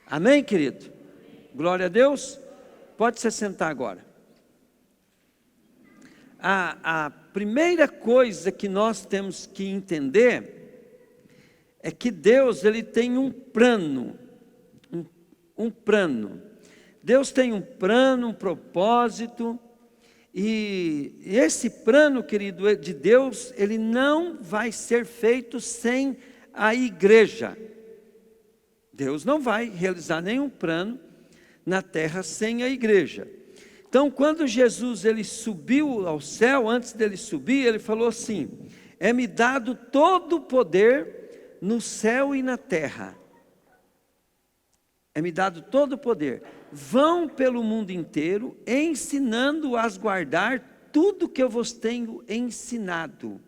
Amém, querido? Glória a Deus. Pode se sentar agora. A primeira coisa que nós temos que entender é que Deus, Ele tem um plano. Um plano. Deus tem um plano, um propósito. E esse plano, querido, de Deus, ele não vai ser feito sem a igreja. Deus não vai realizar nenhum plano na terra sem a igreja. Então, quando Jesus ele subiu ao céu, antes dele subir, ele falou assim: é-me dado todo o poder no céu e na terra. É-me dado todo o poder. Vão pelo mundo inteiro, ensinando-as a guardar tudo que eu vos tenho ensinado,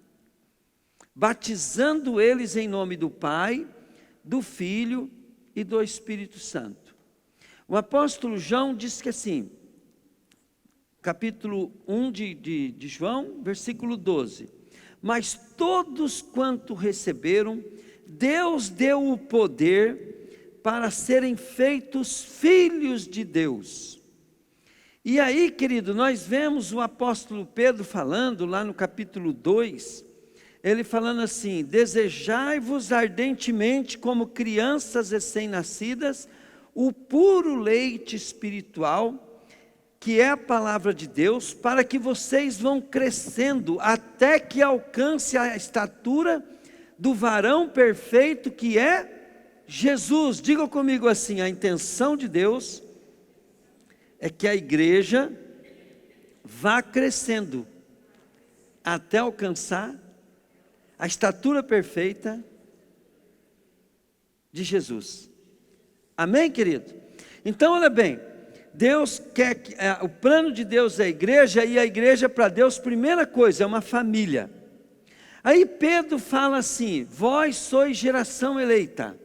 batizando eles em nome do Pai, do Filho e do Espírito Santo. O apóstolo João diz que assim, capítulo 1 de João, versículo 12: mas todos quanto receberam, Deus deu o poder para serem feitos filhos de Deus. E aí, querido, nós vemos o apóstolo Pedro falando lá no capítulo 2, ele falando assim: desejai-vos ardentemente como crianças recém-nascidas, o puro leite espiritual, que é a palavra de Deus, para que vocês vão crescendo, até que alcance a estatura do varão perfeito, que é Jesus. Diga comigo assim: a intenção de Deus é que a igreja vá crescendo até alcançar a estatura perfeita de Jesus. Amém, querido? Então, olha bem, Deus quer que o plano de Deus é a igreja, e a igreja para Deus, primeira coisa, é uma família. Aí Pedro fala assim: vós sois geração eleita.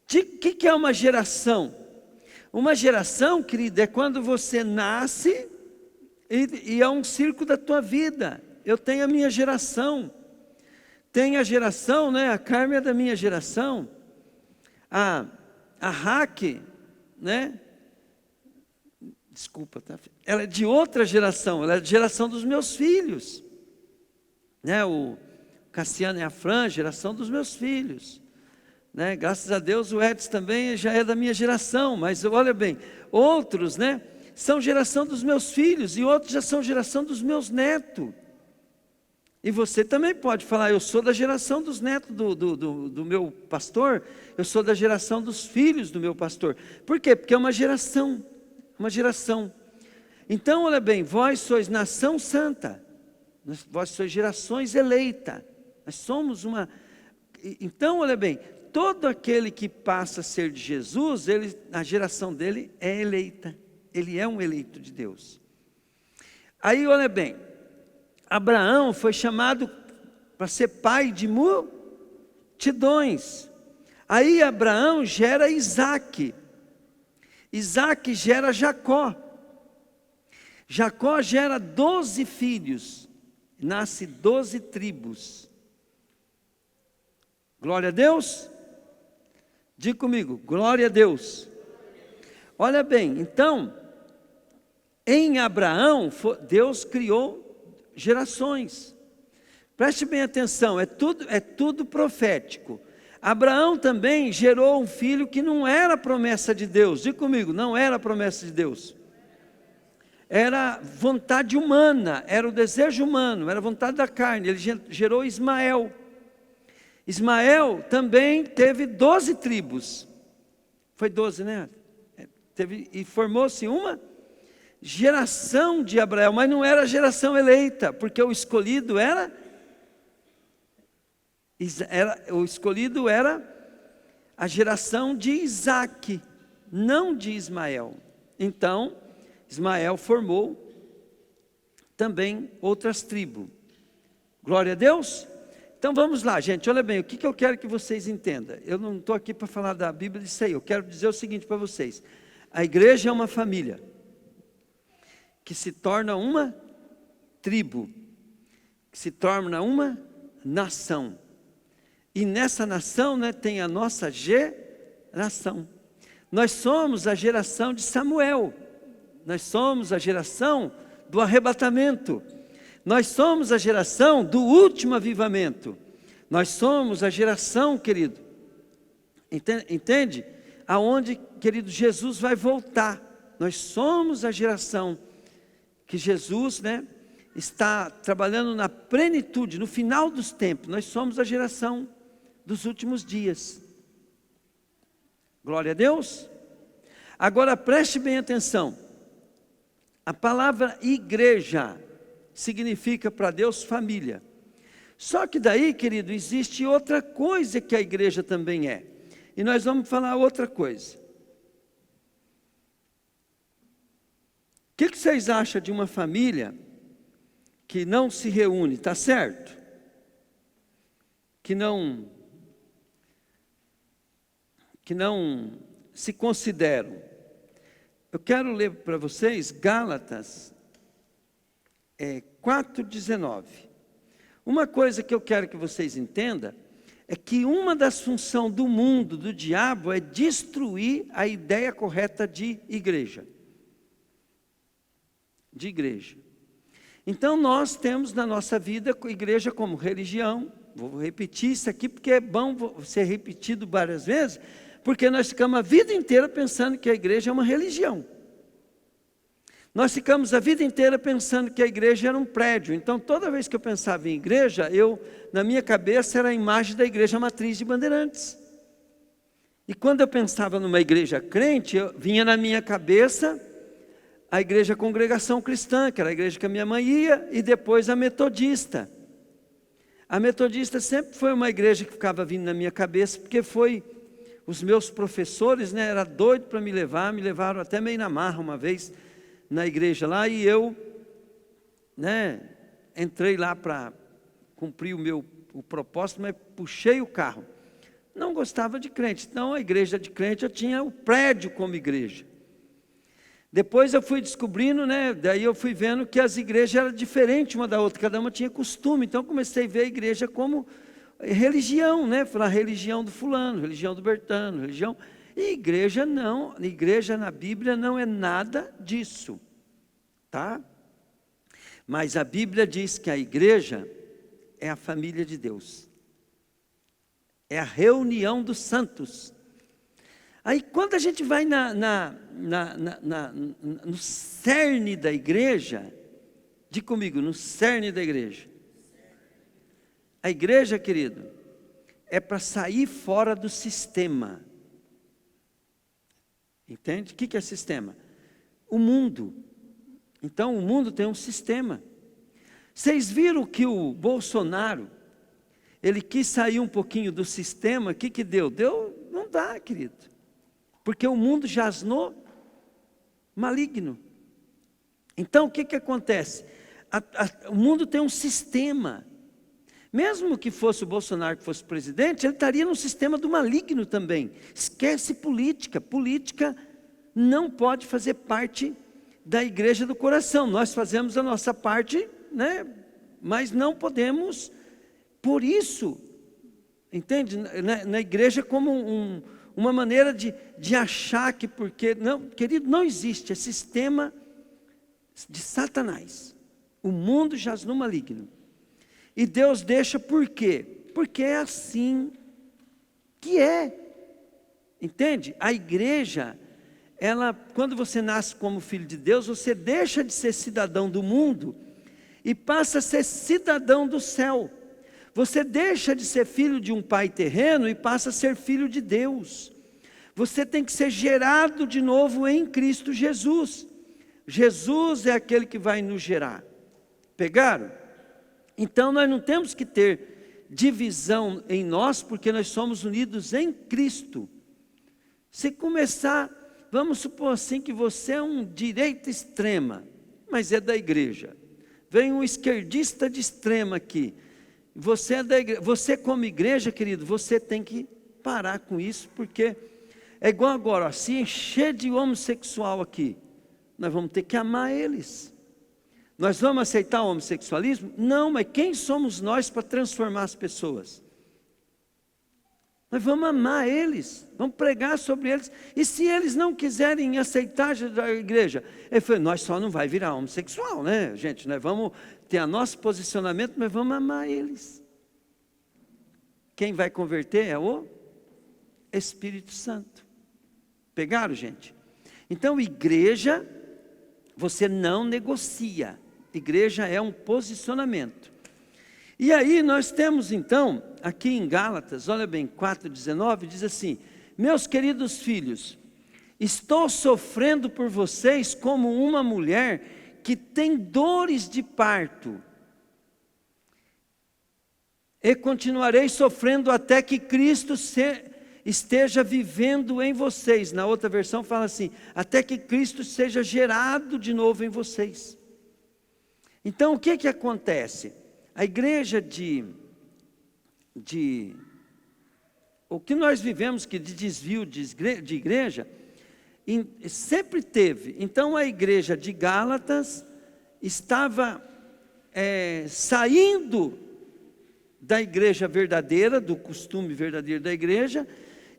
O que é uma geração? Uma geração, querido, é quando você nasce e é um ciclo da tua vida. Eu tenho a minha geração. Tem a geração, né? A Carmen é da minha geração. A Raque, né? Desculpa, tá? Ela é de outra geração. Ela é da geração dos meus filhos, né? O Cassiano e a Fran, geração dos meus filhos. Né? Graças a Deus o Edson também já é da minha geração, mas olha bem, outros, né, são geração dos meus filhos, e outros já são geração dos meus netos. E você também pode falar: eu sou da geração dos netos do meu pastor, eu sou da geração dos filhos do meu pastor. Por quê? Porque é uma geração, uma geração. Então olha bem, vós sois nação santa, vós sois gerações eleitas, nós somos uma. Então olha bem, todo aquele que passa a ser de Jesus, a geração dele é eleita. Ele é um eleito de Deus. Aí olha bem, Abraão foi chamado para ser pai de multidões. Aí Abraão gera Isaac. Isaac gera Jacó. Jacó gera 12 filhos. Nasce 12 tribos. Glória a Deus. Diga comigo: glória a Deus. Olha bem, então, em Abraão, Deus criou gerações. Preste bem atenção, é tudo profético. Abraão também gerou um filho que não era promessa de Deus. Diga comigo: não era promessa de Deus. Era vontade humana, era o desejo humano, era a vontade da carne. Ele gerou Ismael. Ismael também teve 12 tribos. Foi 12, né? E formou-se uma geração de Abraão, mas não era a geração eleita, porque o escolhido era a geração de Isaac, não de Ismael. Então, Ismael formou também outras tribos. Glória a Deus. Então vamos lá, gente, olha bem, o que eu quero que vocês entendam. Eu não estou aqui para falar da Bíblia disso aí, eu quero dizer o seguinte para vocês: a igreja é uma família, que se torna uma tribo, que se torna uma nação. E nessa nação, né, tem a nossa geração. Nós somos a geração de Samuel. Nós somos a geração do arrebatamento. Nós somos a geração do último avivamento. Nós somos a geração, querido, entende? Aonde, querido, Jesus vai voltar. Nós somos a geração que Jesus, né, está trabalhando na plenitude, no final dos tempos. Nós somos a geração dos últimos dias. Glória a Deus. Agora preste bem atenção. A palavra igreja significa para Deus família. Só que daí, querido, existe outra coisa que a igreja também é. E nós vamos falar outra coisa. O que vocês acham de uma família que não se reúne, está certo? Que não se consideram. Eu quero ler para vocês Gálatas 4:19. Uma coisa que eu quero que vocês entendam é que uma das funções do mundo, do diabo, é destruir a ideia correta de igreja. De igreja. Então nós temos na nossa vida a igreja como religião. Vou repetir isso aqui porque é bom ser repetido várias vezes, porque nós ficamos a vida inteira pensando que a igreja é uma religião. Nós ficamos a vida inteira pensando que a igreja era um prédio. Então, toda vez que eu pensava em igreja, na minha cabeça era a imagem da igreja matriz de Bandeirantes. E quando eu pensava numa igreja crente, vinha na minha cabeça a igreja Congregação Cristã, que era a igreja que a minha mãe ia, e depois a metodista. A metodista sempre foi uma igreja que ficava vindo na minha cabeça, porque os meus professores, né, era doido para me levaram até meio na marra uma vez, na igreja lá, e eu, né, entrei lá para cumprir o propósito, mas puxei o carro. Não gostava de crente, então a igreja de crente eu tinha o prédio como igreja. Depois eu fui descobrindo, né, daí eu fui vendo que as igrejas eram diferentes uma da outra, cada uma tinha costume, então comecei a ver a igreja como religião, né, falar religião do fulano, religião do Bertano, religião... E igreja não, igreja na Bíblia não é nada disso, tá? Mas a Bíblia diz que a igreja é a família de Deus, é a reunião dos santos. Aí quando a gente vai no cerne da igreja, diga comigo, no cerne da igreja. A igreja, querido, é para sair fora do sistema. Entende? O que é sistema? O mundo. Então o mundo tem um sistema. Vocês viram que o Bolsonaro, ele quis sair um pouquinho do sistema, o que deu? Não dá, querido. Porque o mundo jasnou maligno. Então o que acontece? O mundo tem um sistema. Mesmo que fosse o Bolsonaro que fosse presidente, ele estaria no sistema do maligno também. Esquece política. Política não pode fazer parte da igreja do coração. Nós fazemos a nossa parte, né? Mas não podemos, por isso, entende? Na igreja como uma maneira de achar que porque... Não, querido, não existe. É sistema de Satanás. O mundo jaz no maligno. E Deus deixa por quê? Porque é assim que é. Entende? A igreja, quando você nasce como filho de Deus, você deixa de ser cidadão do mundo e passa a ser cidadão do céu. Você deixa de ser filho de um pai terreno e passa a ser filho de Deus. Você tem que ser gerado de novo em Cristo Jesus. Jesus é aquele que vai nos gerar. Pegaram? Então nós não temos que ter divisão em nós, porque nós somos unidos em Cristo. Se começar, vamos supor assim que você é um direita extrema, mas é da igreja. Vem um esquerdista de extrema aqui. Você é da igreja. Você como igreja, querido, você tem que parar com isso, porque é igual agora, ó, se encher de homossexual aqui, nós vamos ter que amar eles. Nós vamos aceitar o homossexualismo? Não, mas quem somos nós para transformar as pessoas? Nós vamos amar eles, vamos pregar sobre eles. E se eles não quiserem aceitar a igreja, ele falou, nós só não vai virar homossexual, né, gente? Nós vamos ter o nosso posicionamento, mas vamos amar eles. Quem vai converter é o Espírito Santo. Pegaram, gente? Então, igreja, você não negocia. Igreja é um posicionamento. E aí nós temos então, aqui em Gálatas, olha bem, 4,19, diz assim, meus queridos filhos, estou sofrendo por vocês como uma mulher que tem dores de parto. E continuarei sofrendo até que Cristo esteja vivendo em vocês. Na outra versão fala assim, até que Cristo seja gerado de novo em vocês. Então o que acontece? A igreja o que nós vivemos que de desvio de igreja, sempre teve. Então a igreja de Gálatas estava saindo da igreja verdadeira, do costume verdadeiro da igreja,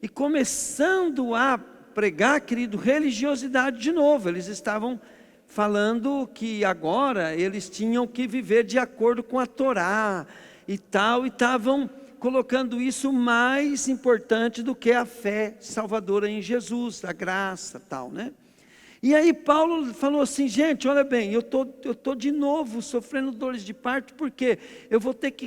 e começando a pregar, querido, religiosidade de novo. Eles estavam falando que agora eles tinham que viver de acordo com a Torá e tal, e estavam colocando isso mais importante do que a fé salvadora em Jesus, a graça tal, né? E aí Paulo falou assim, gente, olha bem, eu tô de novo sofrendo dores de parto, porque eu vou ter que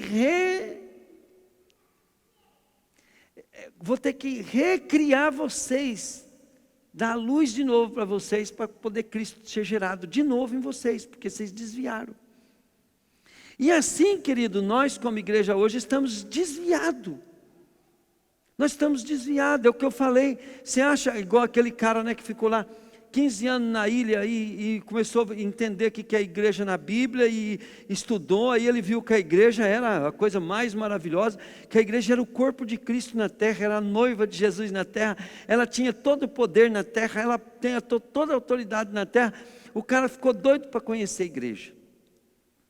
recriar vocês, dar a luz de novo para vocês, para poder Cristo ser gerado de novo em vocês, porque vocês desviaram. E assim, querido, nós como igreja hoje estamos desviados. Nós estamos desviados, é o que eu falei. Você acha igual aquele cara, né, que ficou lá 15 anos na ilha e começou a entender o que é a igreja na Bíblia e estudou, aí ele viu que a igreja era a coisa mais maravilhosa, que a igreja era o corpo de Cristo na terra, era a noiva de Jesus na terra, ela tinha todo o poder na terra, ela tinha toda a autoridade na terra. O cara ficou doido para conhecer a igreja.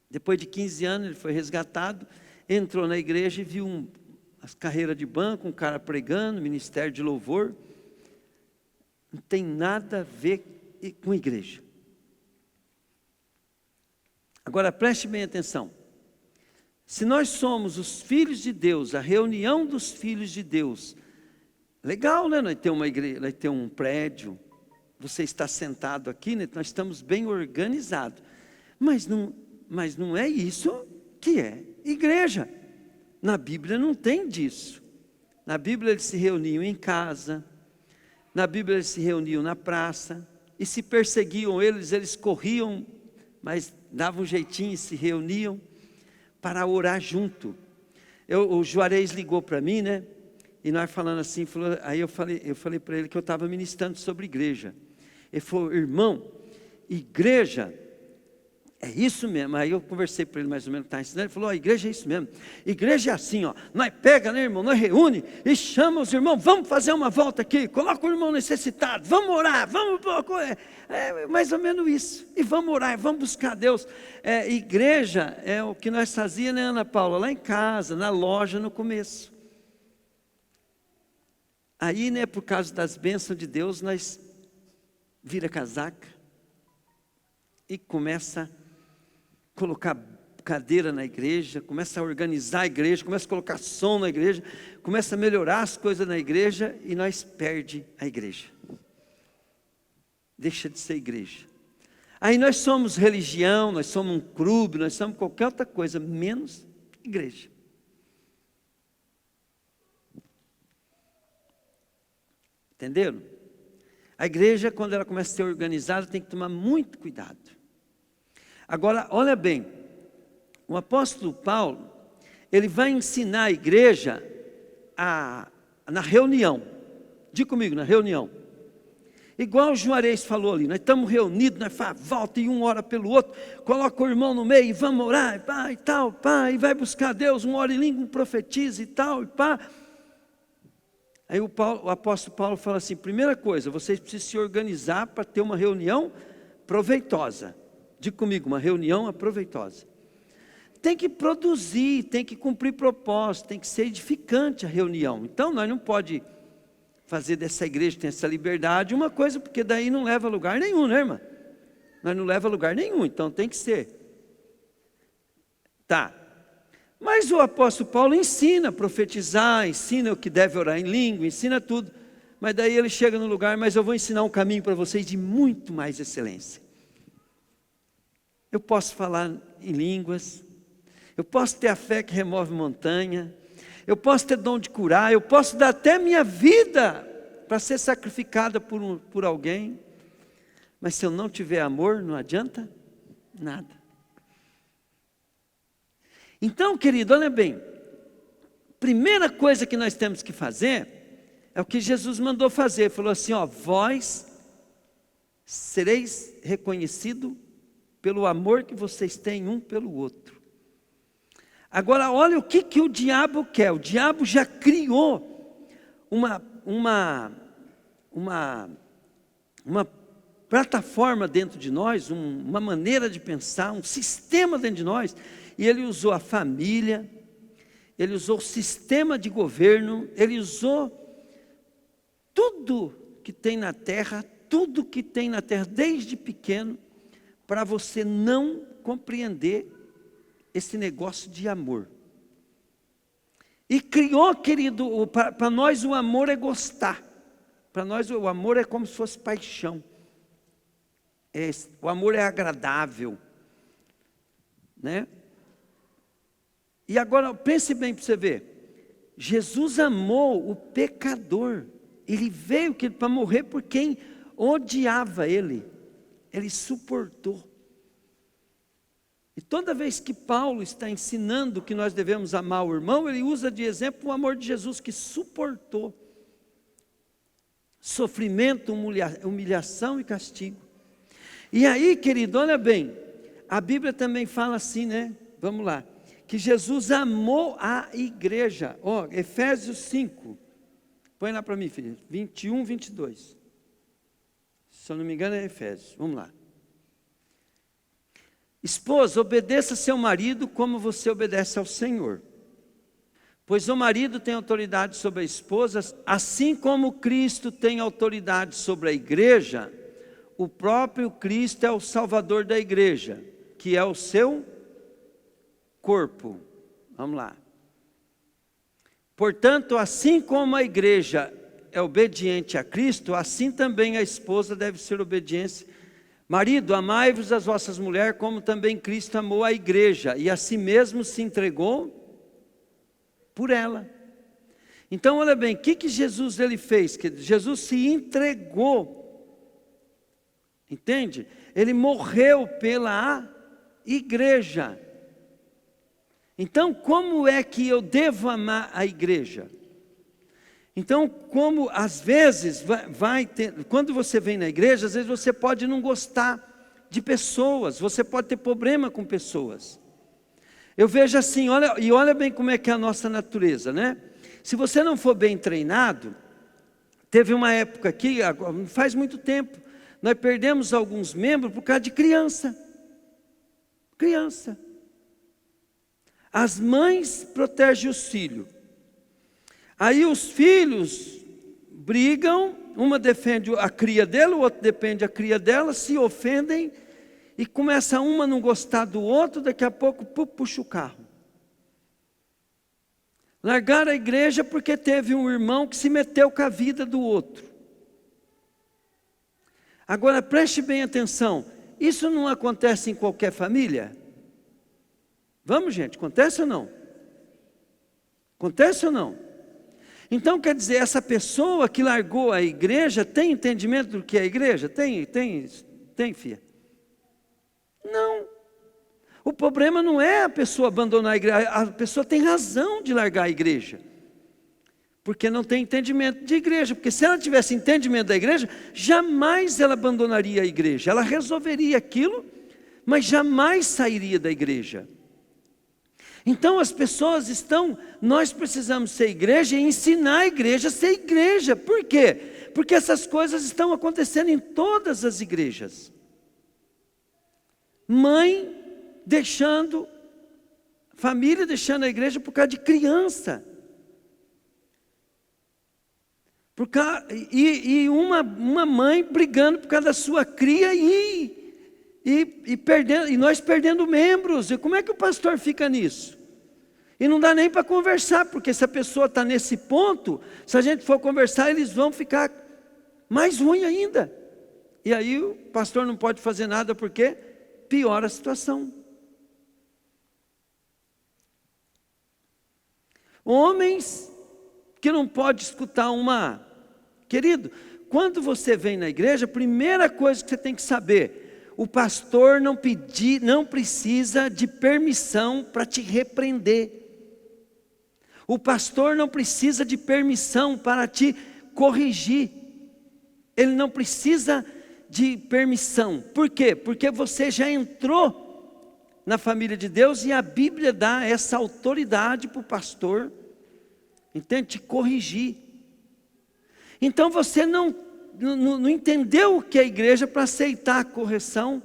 Depois de 15 anos ele foi resgatado, entrou na igreja e viu as carreiras de banco, um cara pregando, ministério de louvor. Não tem nada a ver com igreja. Agora preste bem atenção. Se nós somos os filhos de Deus, a reunião dos filhos de Deus, legal, né? Nós temos uma igreja, nós temos um prédio, você está sentado aqui, né? Nós estamos bem organizados. Mas não é isso que é igreja. Na Bíblia não tem disso. Na Bíblia eles se reuniam em casa. Na Bíblia eles se reuniam na praça, e se perseguiam eles corriam, mas davam um jeitinho e se reuniam para orar junto. O Juarez ligou para mim, né? E nós falando assim, aí eu falei para ele que eu estava ministrando sobre igreja. Ele falou, irmão, igreja é isso mesmo. Aí eu conversei para ele mais ou menos, está ensinando. Ele falou, a igreja é isso mesmo. Igreja é assim, ó. Nós pega, né, irmão? Nós reúne e chama os irmãos. Vamos fazer uma volta aqui. Coloca o irmão necessitado. Vamos orar. Vamos, mais ou menos isso. E vamos orar, vamos buscar Deus. Igreja é o que nós fazíamos, né, Ana Paula? Lá em casa, na loja, no começo. Aí, né, por causa das bênçãos de Deus, nós vira casaca e começa a colocar cadeira na igreja, começa a organizar a igreja, começa a colocar som na igreja, começa a melhorar as coisas na igreja, e nós perdemos a igreja. Deixa de ser igreja. Aí nós somos religião, nós somos um clube, nós somos qualquer outra coisa, menos igreja. Entenderam? A igreja, quando ela começa a ser organizada, tem que tomar muito cuidado. Agora, olha bem, o apóstolo Paulo, ele vai ensinar a igreja na reunião. Diga comigo, na reunião. Igual o Juarez falou ali, nós estamos reunidos, nós fazemos volta e um ora pelo outro, coloca o irmão no meio e vamos orar, e pá, e tal, pá, e vai buscar Deus, um ora em língua, um profetiza e tal, e pá. Aí o apóstolo Paulo fala assim, primeira coisa, vocês precisam se organizar para ter uma reunião proveitosa. Diga comigo, uma reunião proveitosa. tem que produzir, tem que cumprir propósito, tem que ser edificante a reunião. Então nós não pode fazer dessa igreja, tem essa liberdade, uma coisa, porque daí não leva a lugar nenhum, né, irmã? Nós não leva a lugar nenhum, então tem que ser. Tá. Mas o apóstolo Paulo ensina a profetizar, ensina o que deve orar em língua, ensina tudo. Mas daí ele chega no lugar, mas eu vou ensinar um caminho para vocês de muito mais excelência. Eu posso falar em línguas, eu posso ter a fé que remove montanha, eu posso ter dom de curar, eu posso dar até minha vida para ser sacrificada por alguém. Mas se eu não tiver amor, não adianta nada. Então, querido, olha bem, primeira coisa que nós temos que fazer é o que Jesus mandou fazer. Falou assim, ó, vós sereis reconhecidos pelo amor que vocês têm um pelo outro. Agora, olha o que o diabo quer. O diabo já criou uma plataforma dentro de nós, uma maneira de pensar, um sistema dentro de nós. E ele usou a família, ele usou o sistema de governo, ele usou tudo que tem na terra, desde pequeno, para você não compreender esse negócio de amor. E criou, querido, para nós o amor é gostar. Para nós o amor é como se fosse paixão. O amor é agradável, né? E agora, pense bem para você ver. Jesus amou o pecador. Ele veio para morrer por quem odiava ele. Ele suportou. E toda vez que Paulo está ensinando que nós devemos amar o irmão, ele usa de exemplo o amor de Jesus que suportou sofrimento, humilhação e castigo. E aí, querido, olha bem, a Bíblia também fala assim, né? Vamos lá. Que Jesus amou a igreja. Ó, Efésios 5. Põe lá para mim, filho. 21, 22. Se eu não me engano é Efésios. Vamos lá. Esposa, obedeça seu marido como você obedece ao Senhor. Pois o marido tem autoridade sobre a esposa, assim como Cristo tem autoridade sobre a igreja, o próprio Cristo é o Salvador da igreja, que é o seu corpo. Vamos lá. Portanto, assim como a igreja é obediente a Cristo, assim também a esposa deve ser obediente. Marido, amai-vos as vossas mulheres, como também Cristo amou a igreja, e a si mesmo se entregou por ela. Então, olha bem, o que Jesus ele fez? Jesus se entregou. Entende? Ele morreu pela igreja. Então, como é que eu devo amar a igreja? Então, como às vezes quando você vem na igreja, às vezes você pode não gostar de pessoas, você pode ter problema com pessoas. Eu vejo assim, olha bem como é que é a nossa natureza, né? Se você não for bem treinado, teve uma época aqui, não faz muito tempo, nós perdemos alguns membros por causa de criança. Criança. As mães protegem os filhos. Aí os filhos brigam, uma defende a cria dela, o outro defende a cria dela, se ofendem, e começa uma a não gostar do outro, daqui a pouco puxa o carro. Largaram a igreja porque teve um irmão que se meteu com a vida do outro. Agora preste bem atenção, isso não acontece em qualquer família? Vamos, gente, acontece ou não? Acontece ou não? Então quer dizer, essa pessoa que largou a igreja tem entendimento do que é a igreja? Tem, filha? Não. O problema não é a pessoa abandonar a igreja, a pessoa tem razão de largar a igreja. Porque não tem entendimento de igreja. Porque se ela tivesse entendimento da igreja, jamais ela abandonaria a igreja. Ela resolveria aquilo, mas jamais sairia da igreja. Então as pessoas nós precisamos ser igreja e ensinar a igreja a ser igreja. Por quê? Porque essas coisas estão acontecendo em todas as igrejas. Mãe deixando Família deixando a igreja por causa de criança. E uma mãe brigando por causa da sua cria e nós perdendo membros. E como é que o pastor fica nisso? E não dá nem para conversar, porque se a pessoa está nesse ponto, se a gente for conversar, eles vão ficar mais ruim ainda. E aí o pastor não pode fazer nada, porque piora a situação. Homens que não podem escutar uma... Querido, quando você vem na igreja, a primeira coisa que você tem que saber, o pastor não precisa de permissão para te repreender. O pastor não precisa de permissão para te corrigir. Ele não precisa de permissão. Por quê? Porque você já entrou na família de Deus e a Bíblia dá essa autoridade para o pastor, entende? Te corrigir. Então você não entendeu o que é a igreja para aceitar a correção,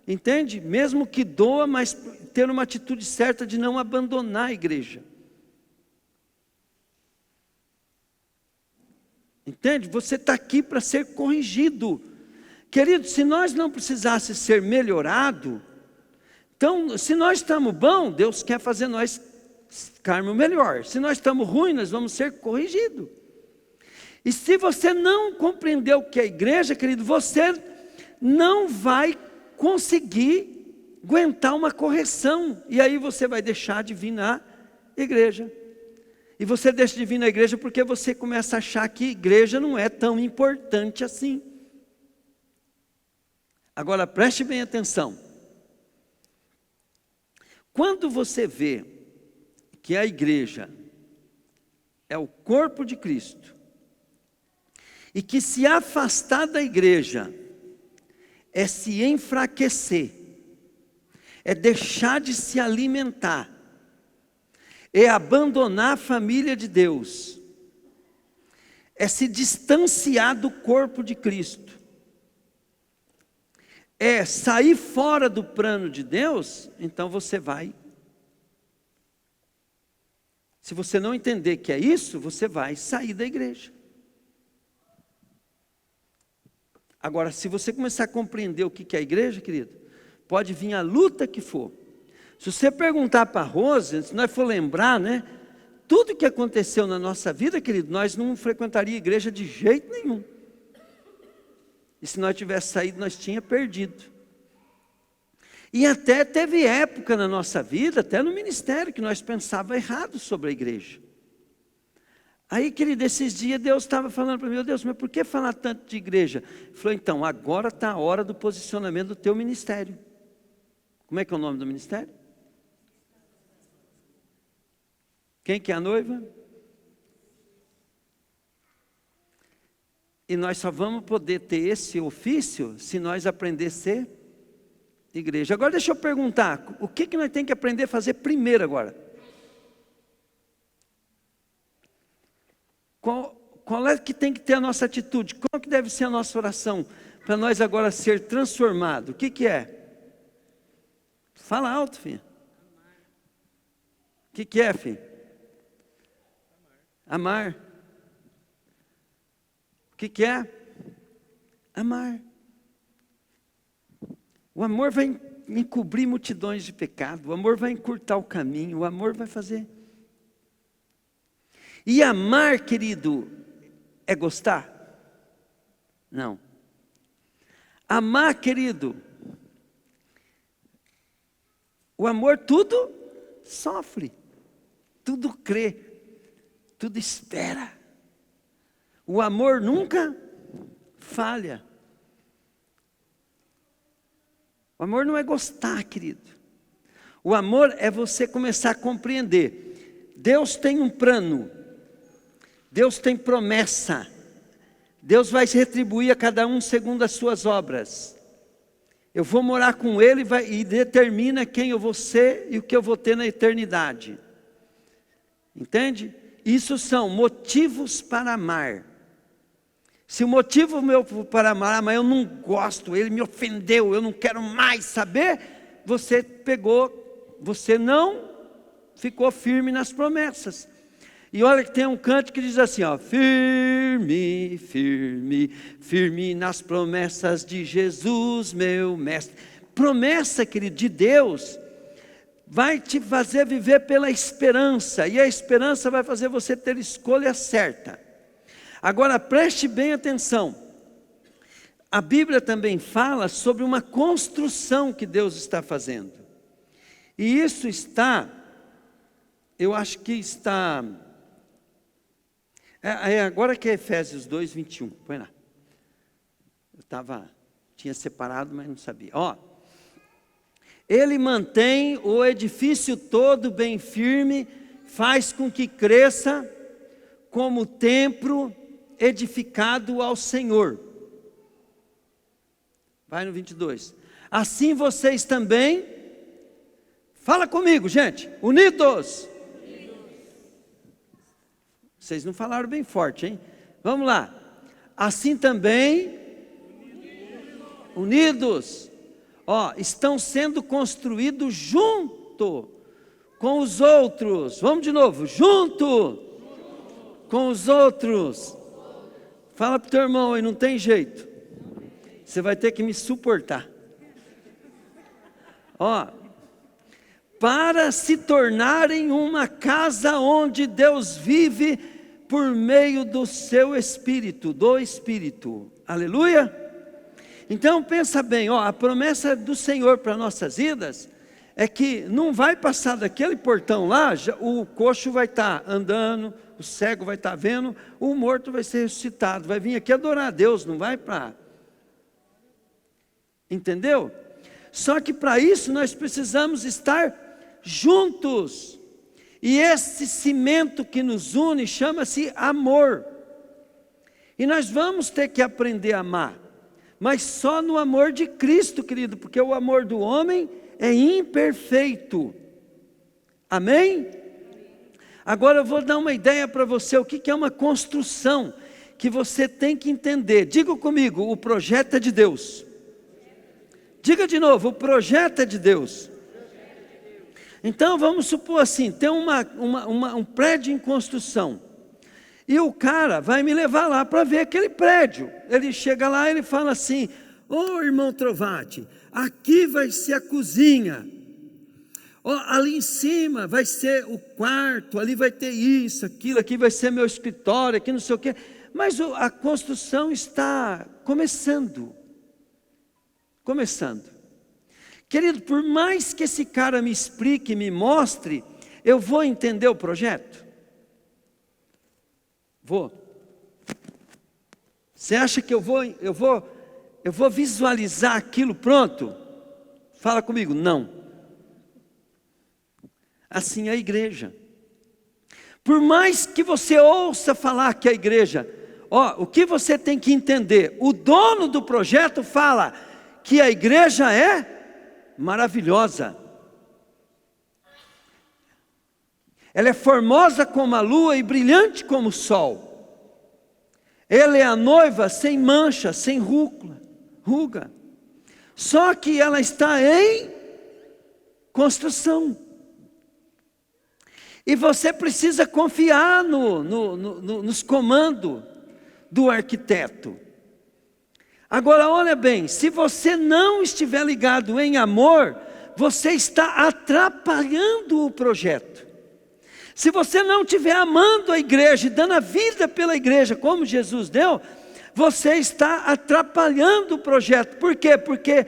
entende? Mesmo que doa, mas ter uma atitude certa de não abandonar a igreja. Entende? Você está aqui para ser corrigido. Querido, se nós não precisássemos ser melhorado, então, se nós estamos bom, Deus quer fazer nós ficarmos melhor. Se nós estamos ruins, nós vamos ser corrigidos. E se você não compreendeu o que é a igreja, querido, você não vai conseguir aguentar uma correção. E aí você vai deixar de vir na igreja. E você deixa de vir na igreja porque você começa a achar que a igreja não é tão importante assim. Agora preste bem atenção. Quando você vê que a igreja é o corpo de Cristo, e que se afastar da igreja é se enfraquecer, é deixar de se alimentar, é abandonar a família de Deus, é se distanciar do corpo de Cristo, é sair fora do plano de Deus, então você vai. Se você não entender que é isso, você vai sair da igreja. Agora, se você começar a compreender o que é a igreja, querido, pode vir a luta que for. Se você perguntar para a Rose, se nós for lembrar, né? Tudo que aconteceu na nossa vida, querido, nós não frequentaríamos a igreja de jeito nenhum. E se nós tivéssemos saído, nós tínhamos perdido. E até teve época na nossa vida, até no ministério, que nós pensávamos errado sobre a igreja. Aí, querido, esses dias Deus estava falando para mim, meu Deus, mas por que falar tanto de igreja? Ele falou, então, agora está a hora do posicionamento do teu ministério. Como é que é o nome do ministério? Quem que é a noiva? E nós só vamos poder ter esse ofício se nós aprender a ser igreja. Agora deixa eu perguntar, o que nós temos que aprender a fazer primeiro agora? Qual é que tem que ter a nossa atitude? Qual que deve ser a nossa oração para nós agora ser transformados? O que é? Fala alto, filho. O que é, filho? Amar. O que é? Amar. O amor vai encobrir multidões de pecado. O amor vai encurtar o caminho. O amor vai fazer. E amar, querido, é gostar? Não. Amar, querido, o amor tudo sofre, tudo crê, tudo espera. O amor nunca falha. O amor não é gostar, querido. O amor é você começar a compreender. Deus tem um plano. Deus tem promessa. Deus vai retribuir a cada um segundo as suas obras. Eu vou morar com Ele e determina quem eu vou ser e o que eu vou ter na eternidade. Entende? Isso são motivos para amar. Se o motivo meu para amar, mas eu não gosto, ele me ofendeu, eu não quero mais saber, você não ficou firme nas promessas. E olha que tem um canto que diz assim, ó, firme, firme, firme nas promessas de Jesus, meu mestre. Promessa, querido, de Deus, vai te fazer viver pela esperança, e a esperança vai fazer você ter escolha certa. Agora preste bem atenção, a Bíblia também fala sobre uma construção que Deus está fazendo, e isso está, eu acho que está, agora que é Efésios 2, 21, põe lá, tinha separado, mas não sabia, ó. Ele mantém o edifício todo bem firme, faz com que cresça como templo edificado ao Senhor. Vai no 22. Assim vocês também, fala comigo, gente, unidos. Vocês não falaram bem forte, hein? Vamos lá. Assim também, unidos. Ó, estão sendo construídos junto com os outros. Vamos de novo, junto com os outros. Fala para o teu irmão aí, não tem jeito. Você vai ter que me suportar. Ó, para se tornarem uma casa onde Deus vive por meio do seu Espírito, do Espírito. Aleluia. Então pensa bem, ó, a promessa do Senhor para nossas vidas é que não vai passar daquele portão lá, o coxo vai estar andando, o cego vai estar vendo, o morto vai ser ressuscitado, vai vir aqui adorar a Deus, não vai para... Entendeu? Só que para isso nós precisamos estar juntos, e esse cimento que nos une chama-se amor, e nós vamos ter que aprender a amar, mas só no amor de Cristo, querido, porque o amor do homem é imperfeito. Amém? Agora eu vou dar uma ideia para você, o que é uma construção, que você tem que entender. Diga comigo, o projeto é de Deus. Diga de novo, o projeto é de Deus. Então vamos supor assim, tem um prédio em construção, e o cara vai me levar lá para ver aquele prédio. Ele chega lá e ele fala assim, ô irmão Trovati, aqui vai ser a cozinha, ali em cima vai ser o quarto, ali vai ter isso, aquilo, aqui vai ser meu escritório, aqui não sei o quê. Mas a construção está começando. Querido, por mais que esse cara me explique, me mostre, eu vou entender o projeto? Vou. Você acha que eu vou visualizar aquilo pronto? Fala comigo, não. Assim é a igreja. Por mais que você ouça falar que a igreja, o que você tem que entender, o dono do projeto fala que a igreja é maravilhosa. Ela é formosa como a lua e brilhante como o sol. Ela é a noiva sem mancha, sem ruga. Só que ela está em construção. E você precisa confiar nos comandos do arquiteto. Agora olha bem, se você não estiver ligado em amor, você está atrapalhando o projeto. Se você não estiver amando a igreja e dando a vida pela igreja como Jesus deu, você está atrapalhando o projeto. Por quê? Porque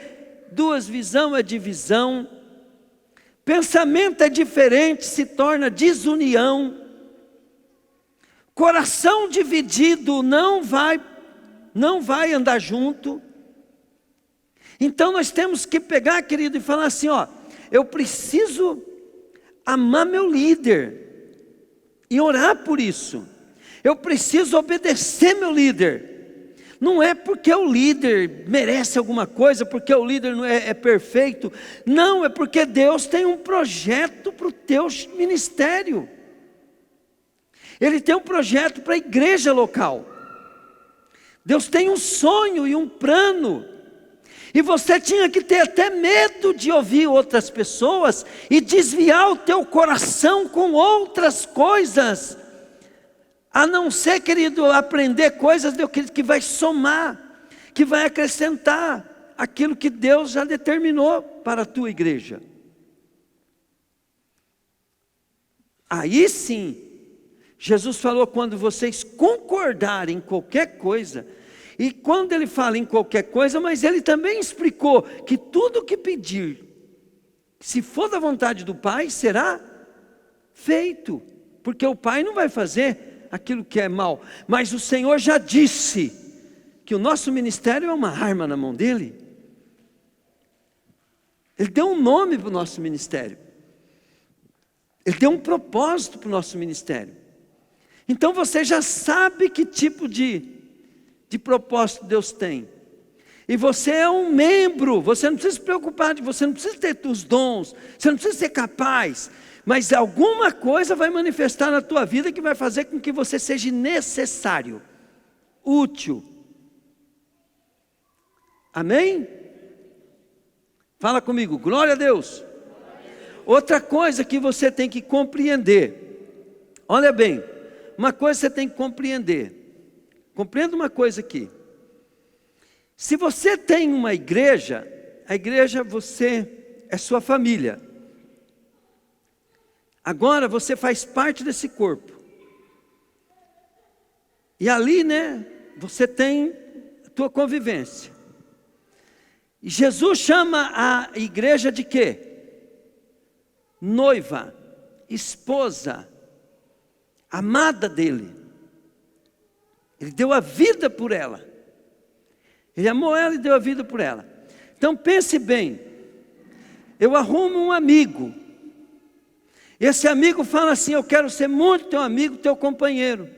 duas visões é divisão, pensamento é diferente, se torna desunião, coração dividido não vai andar junto. Então nós temos que pegar, querido, e falar assim, eu preciso amar meu líder e orar por isso. Eu preciso obedecer meu líder. Não é porque o líder merece alguma coisa, porque o líder não é perfeito. Não, é porque Deus tem um projeto para o teu ministério. Ele tem um projeto para a igreja local. Deus tem um sonho e um plano. E você tinha que ter até medo de ouvir outras pessoas e desviar o teu coração com outras coisas. A não ser, querido, aprender coisas que vai somar, que vai acrescentar aquilo que Deus já determinou para a tua igreja. Aí sim, Jesus falou, quando vocês concordarem em qualquer coisa, e quando ele fala em qualquer coisa, mas ele também explicou que tudo que pedir, se for da vontade do Pai, será feito, porque o Pai não vai fazer aquilo que é mal, mas o Senhor já disse que o nosso ministério é uma arma na mão dele. Ele deu um nome para o nosso ministério, ele deu um propósito para o nosso ministério. Então você já sabe que tipo de propósito Deus tem. E você é um membro, você não precisa se preocupar, você não precisa ter os dons, você não precisa ser capaz, mas alguma coisa vai manifestar na tua vida que vai fazer com que você seja necessário, útil. Amém? Fala comigo, glória a Deus. Outra coisa que você tem que compreender, olha bem, uma coisa você tem que compreender. Compreenda uma coisa aqui. Se você tem uma igreja, a igreja você é sua família. Agora você faz parte desse corpo. E ali, você tem a tua convivência. E Jesus chama a igreja de quê? Noiva, esposa, amada dele. Ele deu a vida por ela. Ele amou ela e deu a vida por ela. Então pense bem. Eu arrumo um amigo. Esse amigo fala assim, eu quero ser muito teu amigo, teu companheiro.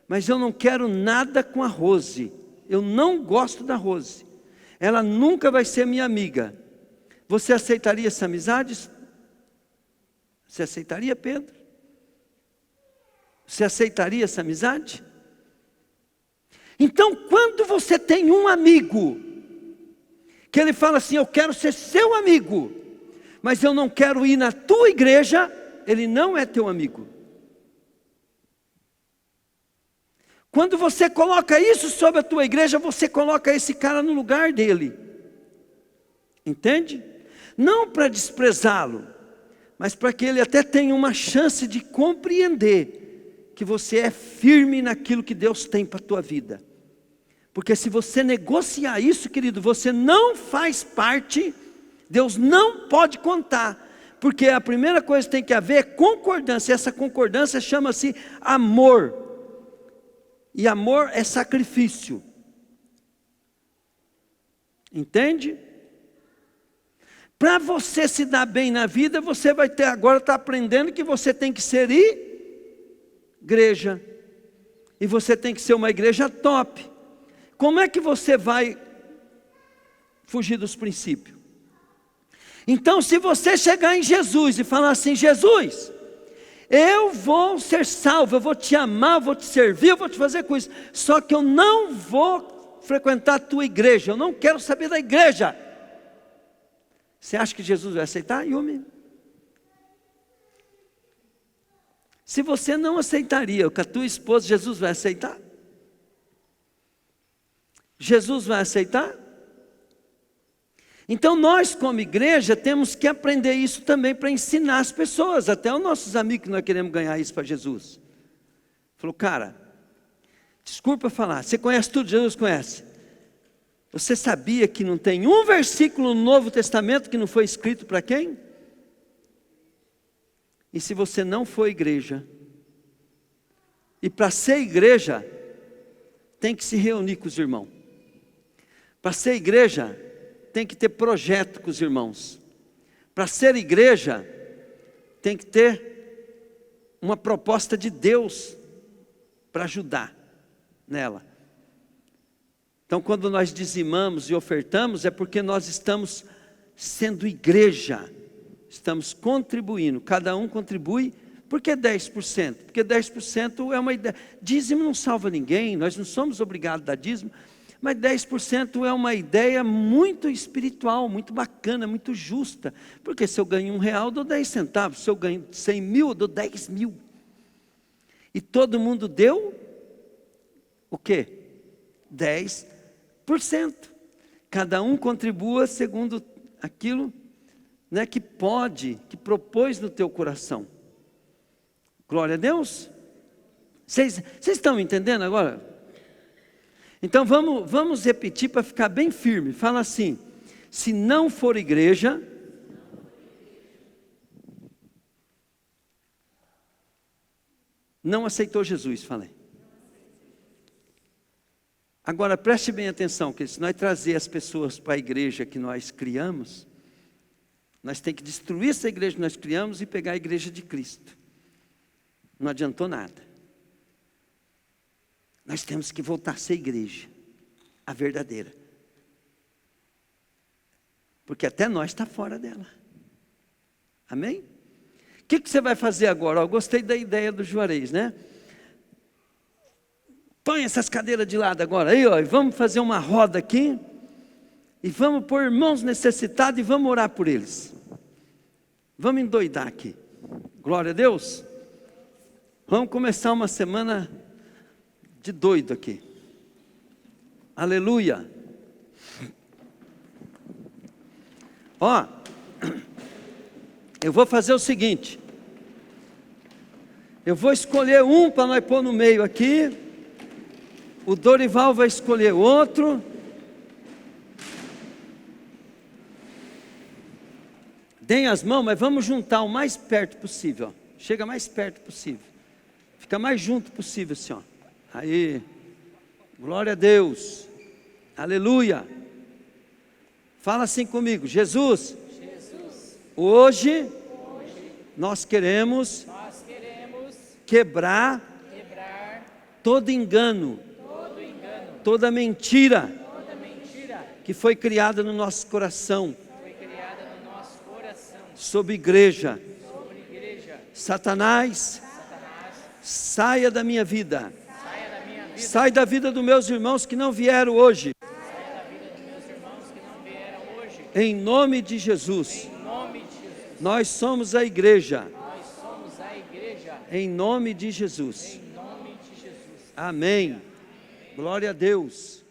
Mas eu não quero nada com a Rose. Eu não gosto da Rose. Ela nunca vai ser minha amiga. Você aceitaria essa amizade? Você aceitaria, Pedro? Você aceitaria essa amizade? Então, quando você tem um amigo, que ele fala assim, eu quero ser seu amigo, mas eu não quero ir na tua igreja, ele não é teu amigo. Quando você coloca isso sobre a tua igreja, você coloca esse cara no lugar dele. Entende? Não para desprezá-lo, mas para que ele até tenha uma chance de compreender que você é firme naquilo que Deus tem para a tua vida. Porque se você negociar isso, querido, você não faz parte, Deus não pode contar. Porque a primeira coisa que tem que haver é concordância. Essa concordância chama-se amor. E amor é sacrifício. Entende? Para você se dar bem na vida, você vai ter agora, está aprendendo que você tem que ser igreja. E você tem que ser uma igreja top. Como é que você vai fugir dos princípios? Então, se você chegar em Jesus e falar assim, Jesus, eu vou ser salvo, eu vou te amar, eu vou te servir, eu vou te fazer coisas, só que eu não vou frequentar a tua igreja, eu não quero saber da igreja. Você acha que Jesus vai aceitar, Yumi? Se você não aceitaria com a tua esposa, Jesus vai aceitar? Jesus vai aceitar? Então nós como igreja temos que aprender isso também para ensinar as pessoas, até os nossos amigos que nós queremos ganhar isso para Jesus. Falou, cara, desculpa falar, você conhece tudo, Jesus conhece. Você sabia que não tem um versículo no Novo Testamento que não foi escrito para quem? E se você não for igreja, e para ser igreja, tem que se reunir com os irmãos. Para ser igreja, tem que ter projeto com os irmãos. Para ser igreja, tem que ter uma proposta de Deus para ajudar nela. Então, quando nós dizimamos e ofertamos, é porque nós estamos sendo igreja, estamos contribuindo, cada um contribui. Por que 10%? Porque 10% é uma ideia. Dízimo não salva ninguém, nós não somos obrigados a dar dízimo, Mas 10% é uma ideia muito espiritual, muito bacana, muito justa. Porque se eu ganho R$1, eu dou 10 centavos. Se eu ganho 100 mil, eu dou 10 mil. E todo mundo deu o quê? 10%. Cada um contribua segundo aquilo, né, que pode, que propôs no teu coração. Glória a Deus. Vocês estão entendendo agora? Então vamos repetir para ficar bem firme. Fala assim: se não for igreja, não aceitou Jesus, falei. Agora preste bem atenção, que se nós trazer as pessoas para a igreja que nós criamos, nós temos que destruir essa igreja que nós criamos e pegar a igreja de Cristo. Não adiantou nada. Nós temos que voltar a ser igreja, a verdadeira. Porque até nós está fora dela. Amém? O que você vai fazer agora? Eu gostei da ideia do Juarez, né? Põe essas cadeiras de lado agora, aí, ó, e vamos fazer uma roda aqui, e vamos pôr irmãos necessitados e vamos orar por eles. Vamos endoidar aqui. Glória a Deus. Vamos começar uma semana de doido aqui. Aleluia. Ó, eu vou fazer o seguinte. Eu vou escolher um para nós pôr no meio aqui. O Dorival vai escolher outro. Deem as mãos, mas vamos juntar o mais perto possível. Ó. Chega mais perto possível. Fica mais junto possível, assim, ó. Aí, glória a Deus, aleluia. Fala assim comigo: Jesus, hoje nós queremos quebrar todo engano, toda mentira que foi criada no nosso coração sobre igreja. Satanás, saia da minha vida. Sai da vida dos meus irmãos que não vieram hoje. Em nome de Jesus. Nós somos a igreja. Em nome de Jesus. Amém. Glória a Deus.